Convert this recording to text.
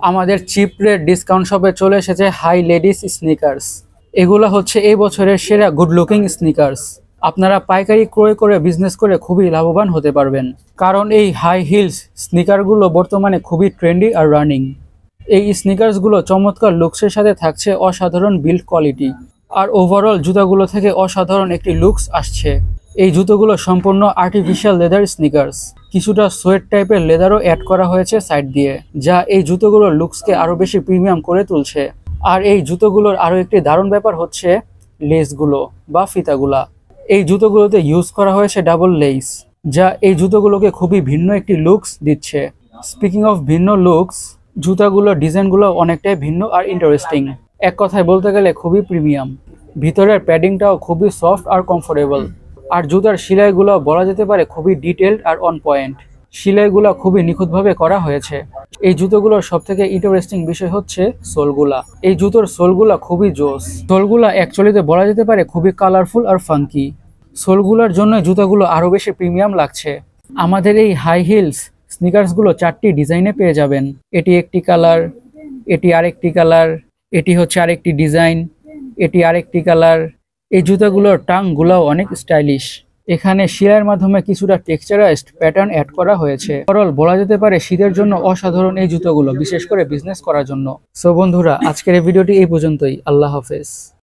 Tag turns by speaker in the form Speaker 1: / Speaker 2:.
Speaker 1: আমাদের chip rate discount শপে চলে এসেছে হাই লেডিস স্নিকার্স। এগুলো হচ্ছে এই বছরের সেরা গুড লুকিং স্নিকার্স। আপনারা পাইকারি ক্রয় করে বিজনেস করে খুবই লাভবান হতে পারবেন, কারণ এই হাই হিলস স্নিকারগুলো বর্তমানে খুবই ট্রেন্ডি আর রানিং। এই স্নিকার্সগুলো চমৎকার লুকসের সাথে থাকছে অসাধারণ বিল্ড কোয়ালিটি, আর ওভারঅল জুতাগুলো থেকে অসাধারণ একটি লুকস আসছে। এই জুতোগুলো সম্পূর্ণ আর্টিফিশিয়াল লেদার স্নিকার্স, কিছুটা সোয়েট টাইপের লেদারও অ্যাড করা হয়েছে সাইড দিয়ে, যা এই জুতোগুলোর লুকসকে আরো বেশি প্রিমিয়াম করে তুলছে। আর এই জুতোগুলোর আরো একটি দারুণ ব্যাপার হচ্ছে লেসগুলো বা ফিতাগুলা। এই জুতোগুলোতে ইউজ করা হয়েছে ডাবল লেস, যা এই জুতোগুলোকে খুবই ভিন্ন একটি লুকস দিচ্ছে। স্পিকিং অফ ভিন্ন লুকস, জুতাগুলোর ডিজাইনগুলো অনেকটাই ভিন্ন আর ইন্টারেস্টিং। এক কথায় বলতে গেলে খুবই প্রিমিয়াম। ভিতরের প্যাডিংটাও খুবই সফট আর কমফোর্টেবল। আর জুতার সেলাইগুলো বলা যেতে পারে খুবই ডিটেলড আর অন পয়েন্ট। সেলাইগুলো খুবই নিখুঁতভাবে করা হয়েছে। এই জুতোগুলোর সব থেকে ইন্টারেস্টিং বিষয় হচ্ছে সোলগুলা। এই জুতোর সোলগুলা খুবই জোস। সোলগুলা অ্যাকচুয়ালিতে বলা যেতে পারে খুবই কালারফুল আর ফাঙ্কি। সোলগুলার জন্য জুতাগুলো আরো বেশি প্রিমিয়াম লাগছে। আমাদের এই হাই হিলস স্নিকার্সগুলো 4টি ডিজাইনে পেয়ে যাবেন। এটি একটি কালার, এটি আরেকটি কালার, এটি হচ্ছে আরেকটি ডিজাইন, এটি আরেকটি কালার। এই জুতাগুলোর টাংগুলোও অনেক স্টাইলিশ। এখানে সেলাইয়ের মাধ্যমে কিছুটা টেক্সচারাইজড প্যাটার্ন অ্যাড করা হয়েছে। ওভারঅল বলা যেতে পারে শীতের জন্য অসাধারণ এই জুতোগুলো, বিশেষ করে বিজনেস করার জন্য। সো বন্ধুরা, আজকের এই ভিডিওটি এই পর্যন্তই। আল্লাহ হাফেজ।